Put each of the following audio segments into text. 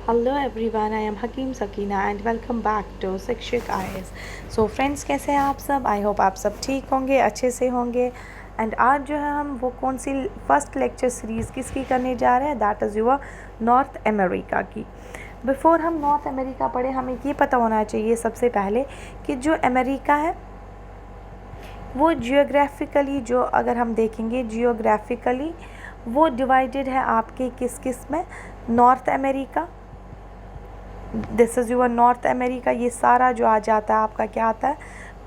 Hello everyone, I am Hakim Sakina and welcome back to Shikshak IAS। So friends, कैसे हैं आप सब? आई होप आप सब ठीक होंगे, अच्छे से होंगे। एंड आज जो है हम वो कौन सी फर्स्ट लेक्चर सीरीज़ किसकी करने जा रहे हैं, that is your north America की। बिफोर हम नॉर्थ अमेरिका पढ़े, हमें ये पता होना चाहिए सबसे पहले कि जो अमेरिका है वो जियोग्राफिकली, जो अगर हम देखेंगे जियोग्राफिकली वो डिवाइडेड है आपके किस किस में। North America, this is your north America, ये सारा जो आ जाता है आपका क्या आता है,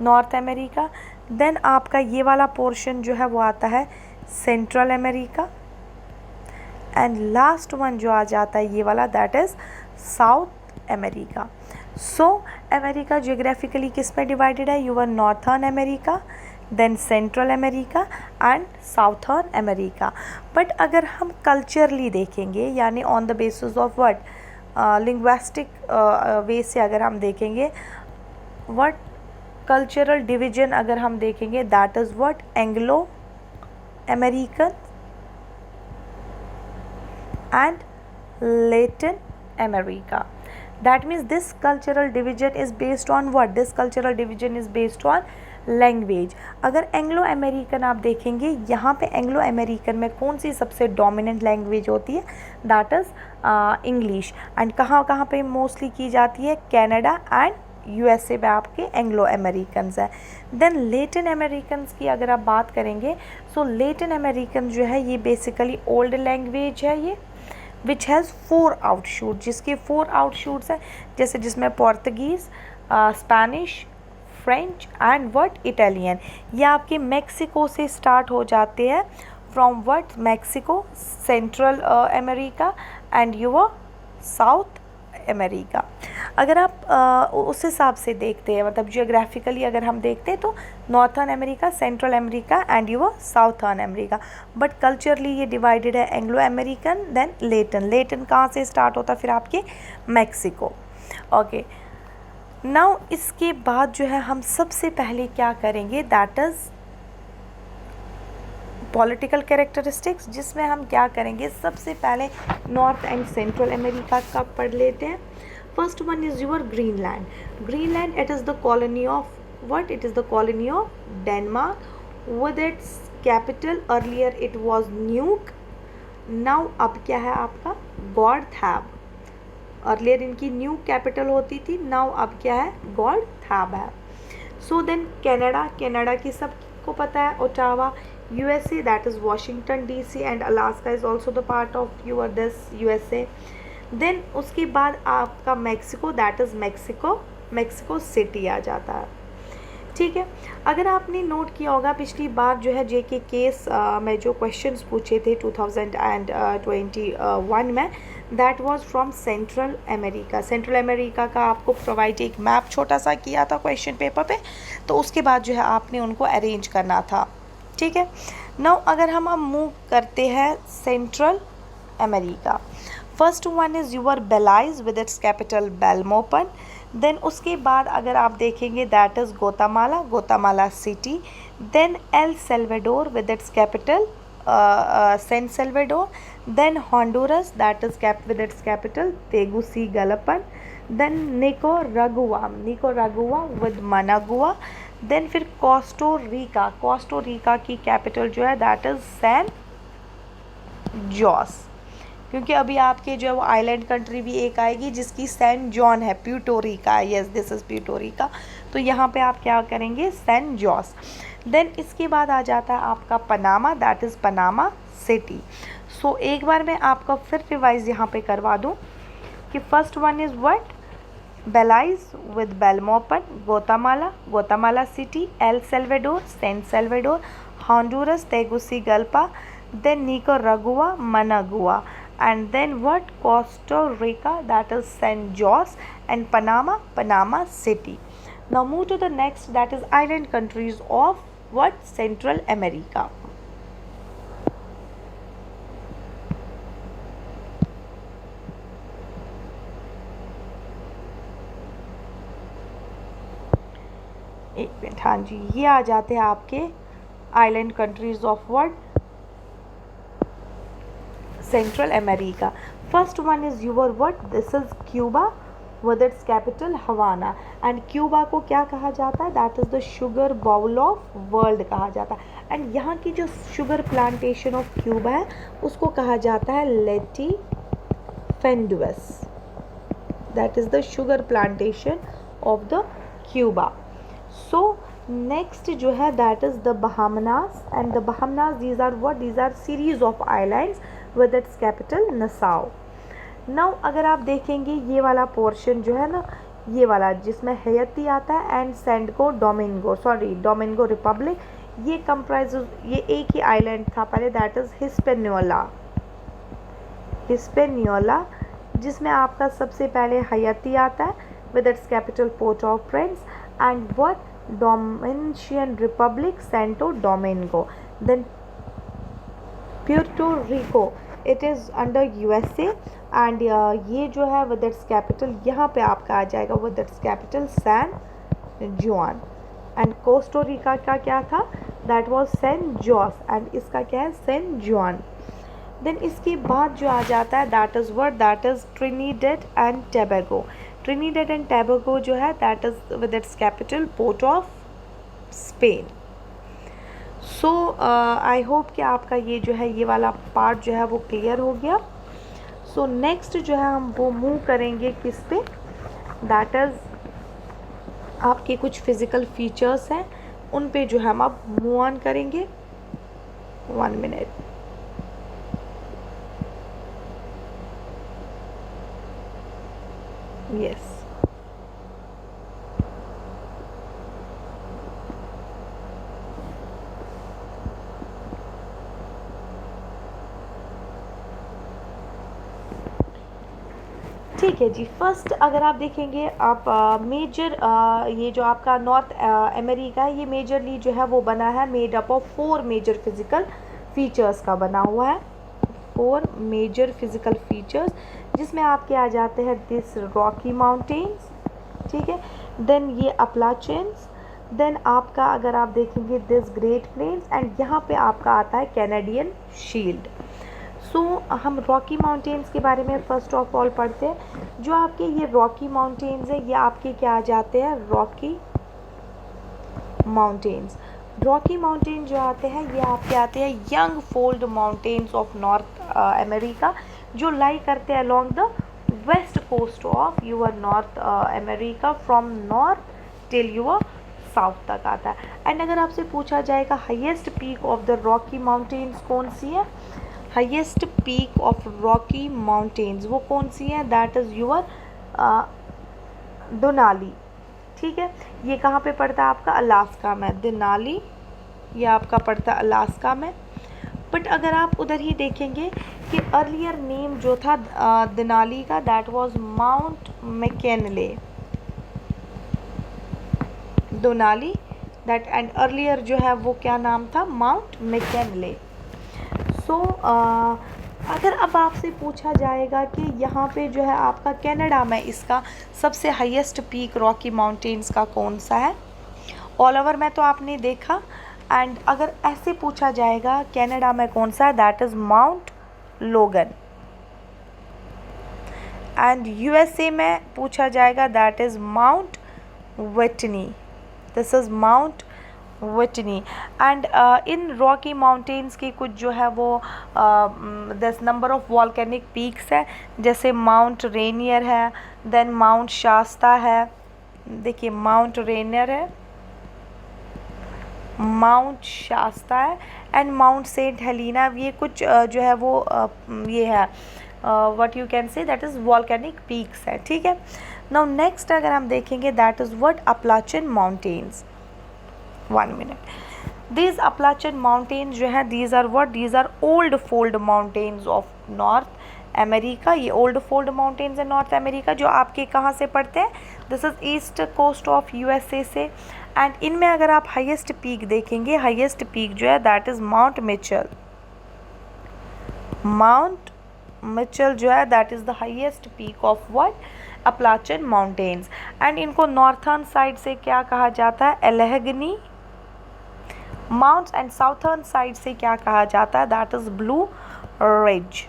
नॉर्थ अमेरिका। देन आपका ये वाला पोर्शन जो है वो आता है Central America. And last one जो आ जाता है ये वाला, that is South America. So America geographically किस में डिवाइडेड है, your northern America, then Central America and southern America. But अगर हम कल्चरली देखेंगे, यानी on the basis of what, linguistic way से अगर हम देखेंगे, व्हाट कल्चरल डिवीजन अगर हम देखेंगे, that is what Anglo American and Latin America. That means this cultural division is based on what? This cultural division is based on language. अगर Anglo American आप देखेंगे, यहाँ पे एंग्लो अमेरिकन में कौन सी सबसे डोमिनेंट लैंग्वेज होती है, दैट इज़ इंग्लिश। एंड कहाँ कहाँ पे मोस्टली की जाती है, कनाडा एंड USA में आपके एंग्लो अमेरिकन्स हैं। देन लेटिन अमेरिकन्स की अगर आप बात करेंगे, सो लेटिन अमेरिकन जो है ये बेसिकली ओल्ड लैंग्वेज है ये, विच हैज़ 4 आउटशूट, जिसके 4 आउटशूट्स हैं, जैसे जिसमें Portuguese, Spanish, French and word Italian. ये आपके मेक्सिको से स्टार्ट हो जाते हैं, from word Mexico, central America and your South America. अगर आप उस हिसाब से देखते हैं, मतलब जियोग्राफिकली अगर हम देखते हैं, तो northern America, central America and your southern America. But culturally ये डिवाइडेड है Anglo American then Latin. Latin कहाँ से स्टार्ट होता है, फिर आपके मैक्सिको। ओके, नाउ इसके बाद जो है हम सबसे पहले क्या करेंगे, दैट इज़ पॉलिटिकल कैरेक्टरिस्टिक्स, जिसमें हम क्या करेंगे, सबसे पहले नॉर्थ एंड सेंट्रल अमेरिका का पढ़ लेते हैं। First one is your Greenland. Greenland, it is the colony of what, it is the colony of Denmark with its capital, earlier it was न्यूक, now अब क्या है आपका गॉडथैब। अर्लियर इनकी न्यू कैपिटल होती थी, नाउ अब क्या है, गॉडथैब है। सो देन कनाडा, कनाडा की सबको पता है, Ottawa. USA, that is Washington DC and Alaska is also the part of your this USA. Then उसके बाद आपका Mexico, that is Mexico City आ जाता है। ठीक है, अगर आपने नोट किया होगा पिछली बार जो है JK केस में जो क्वेश्चंस पूछे थे 2021 में, that was from central America. Central America का आपको प्रोवाइड एक मैप छोटा सा किया था क्वेश्चन पेपर पे, तो उसके बाद जो है आपने उनको अरेंज करना था। ठीक है, नाउ अगर हम मूव करते हैं Central America, first one is your Belize with its capital Belmopan. Then उसके बाद अगर आप देखेंगे, that is Guatemala City. Then El Salvador with its capital San Salvador. Then Honduras, that is with its capital Tegucigalpa. Then Nicaragua with Managua. Then फिर Costa Rica की capital जो है, that is San Jose, क्योंकि अभी आपके जो है वो आइलैंड कंट्री भी एक आएगी जिसकी सैन जॉन है, प्यूटोरिका, यस दिस इज़ प्यूटोरिका। तो यहाँ पे आप क्या करेंगे, सैन जोस। देन इसके बाद आ जाता है आपका Panama, that is Panama City. So एक बार मैं आपका फिर रिवाइज यहाँ पे करवा दूँ कि first one is what, Belize with Belmopan, Guatemala City, El Salvador, San Salvador, Honduras, Tegucigalpa, then Nicaragua, Managua, and then what, Costa Rica, that is San Jose, and Panama City. Now move to the next, that is island countries of what, Central America. एक मिनट, हाँ जी, ये आ जाते हैं आपके island countries of world Central America. First one is your what, this is Cuba with its capital Havana. And Cuba को क्या कहा जाता है, that is the sugar bowl of world कहा जाता है। एंड यहाँ की जो शुगर प्लांटेशन ऑफ क्यूबा है उसको कहा जाता है latifundios, that is the sugar plantation of the Cuba. So next जो है that is the Bahamas. And the Bahamas, these are what, these are series of islands with its capital Nassau. Now अगर आप देखेंगे ये वाला portion जो है ना, ये वाला जिसमें हैती आता है and Santo Domingo, sorry Domingo republic, ये कंप्राइज, ये एक ही आइलैंड था पहले, दैट इज़ हिस्पेनियोला, हिस्पेनियोला, जिसमें आपका सबसे पहले हैती आता है with its capital Port of Prince and what Dominican republic Santo Domingo. Then Puerto Rico, it is under USA and ये जो है विद इट्स कैपिटल, यहाँ पे आपका आ जाएगा with its capital San Juan. And Costa Rica का क्या था, that was San Jose and इसका क्या है, सेंट जुआन। देन इसके बाद जो आ जाता है that is what, that is Trinidad and Tobago. Trinidad and Tobago जो है that is with its capital Port of Spain. So I hope कि आपका ये जो है ये वाला पार्ट जो है वो क्लियर हो गया। सो नेक्स्ट जो है हम वो मूव करेंगे किस पे, दैट इज़ आपके कुछ फिज़िकल फीचर्स हैं उन पे जो है हम अब मूव ऑन करेंगे। 1 मिनट। यस, ठीक है जी। फर्स्ट अगर आप देखेंगे आप मेजर ये जो आपका नॉर्थ अमेरिका है, ये मेजरली जो है वो बना है made up of 4 major physical features का बना हुआ है, 4 मेजर फिज़िकल फीचर्स, जिसमें आपके आ जाते हैं दिस रॉकी माउंटेन्स, ठीक है, देन ये अपलाचिन्स, देन आपका अगर आप देखेंगे दिस ग्रेट प्लेन्स एंड यहाँ पे आपका आता है कैनेडियन शील्ड। सो हम रॉकी माउंटेन्स के बारे में फ़र्स्ट ऑफ ऑल पढ़ते हैं। जो आपके ये रॉकी माउंटेन्स हैं ये आपके क्या आ जाते हैं, रॉकी माउंटेन्स। रॉकी माउंटेन जो आते हैं ये आपके आते हैं young fold mountains of north America, जो लाई करते हैं along the west coast of your north America, from north till your south तक आता है। एंड अगर आपसे पूछा जाएगा highest peak of the Rocky mountains कौन सी है, highest peak of Rocky mountains वो कौन सी है, दैट इज़ यूर दोनाली, ठीक है। ये कहाँ पे पड़ता है आपका, अलास्का में, देनाली ये आपका पड़ता है अलास्का में। बट अगर आप उधर ही देखेंगे कि अर्लियर नेम जो था देनाली का, that was Mount McKinley, Denali that, and earlier जो है वो क्या नाम था, माउंट मैकिनले। सो अगर अब आपसे पूछा जाएगा कि यहाँ पे जो है आपका कनाडा में इसका सबसे हाईएस्ट पीक रॉकी माउंटेन्स का कौन सा है, ऑल ओवर में तो आपने देखा, एंड अगर ऐसे पूछा जाएगा कनाडा में कौन सा है, दैट इज़ माउंट लोगन। एंड यूएसए में पूछा जाएगा that is mount Whitney, this is mount Whitney. And in Rocky mountains की कुछ जो है वो 10 नंबर ऑफ वॉल्केनिक पीक्स है, जैसे माउंट रेनियर है, देन माउंट शास्ता है, देखिए माउंट रेनियर है, माउंट शास्ता है, एंड माउंट सेंट हेलिना। ये कुछ जो है वो ये है what you can say that is volcanic peaks है, ठीक है। नाउ नेक्स्ट अगर हम देखेंगे that is what, Appalachian mountains. 1 मिनट। दीज अपलाचिन माउंटेन्स जो है these are what, these are old fold mountains of north America. ये ओल्ड फोल्ड माउंटेन्स है नॉर्थ अमेरिका, जो आपके कहाँ से पड़ते हैं, this is east coast of USA से। एंड इनमें अगर आप हाईएस्ट पीक देखेंगे, हाईएस्ट पीक जो है that is Mount Mitchell, Mount Mitchell जो है that is the highest peak of what, Appalachian mountains. And इनको नॉर्थर्न साइड से क्या कहा जाता है, Allegheny mounts, and southern side से क्या कहा जाता है, that is Blue Ridge.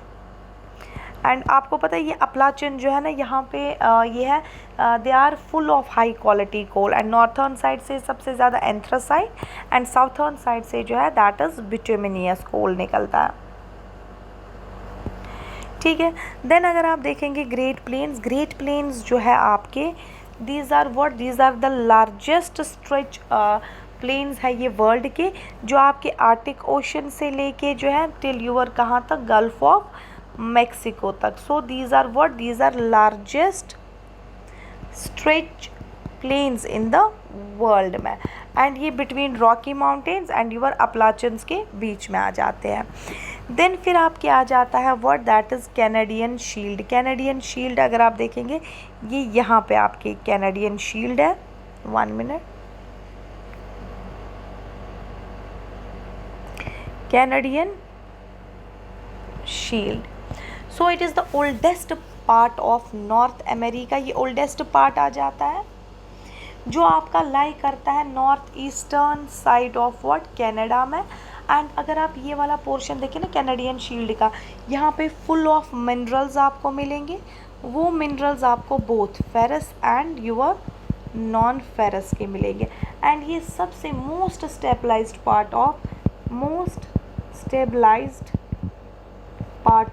And आपको पता है ये अपलाचिन जो है ना यहाँ पे ये है, they are full of high quality coal. And northern side से सबसे ज़्यादा एंथ्रासाइट एंड साउथर्न साइड से जो है दैट इज़ बिटुमिनियस कोल निकलता है। ठीक है। देन अगर आप देखेंगे ग्रेट प्लेन्स जो है आपके, these are what, these are the largest stretch plains है ये वर्ल्ड के, जो आपके आर्टिक ओशन से लेके जो है टिल यूर कहाँ तक, गल्फ ऑफ मैक्सिको तक। So these are what, these are largest stretch plains in the world में। एंड ये between Rocky mountains and your Appalachians के बीच में आ जाते हैं। देन फिर आपके आ जाता है what, that is Canadian shield. Canadian shield अगर आप देखेंगे ये यहाँ पे आपके कैनेडियन शील्ड है, 1 minute, Canadian shield. So it is the oldest part of north America. ये ओल्डेस्ट पार्ट आ जाता है जो आपका लाई करता है north eastern side of what, Canada में। एंड अगर आप ये वाला पोर्शन देखें ना कैनेडियन शील्ड का, यहाँ पे फुल ऑफ मिनरल्स आपको मिलेंगे। वो मिनरल्स आपको both ferrous and your non ferrous के मिलेंगे। एंड ये सबसे most stabilized part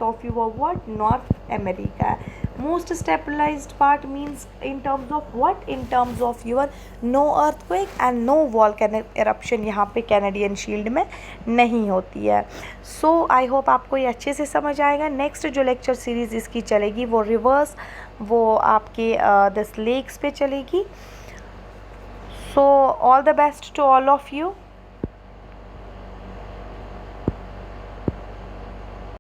of your what, north America. Most stabilized part means in terms of what, in terms of your no earthquake and no volcanic eruption यहाँ पे Canadian shield में नहीं होती है। सो आई होप आपको ये अच्छे से समझ आएगा। नेक्स्ट जो लेक्चर सीरीज़ इसकी चलेगी वो रिवर्स, वो आपके दिस लेक्स पे चलेगी। So all the best to all of you.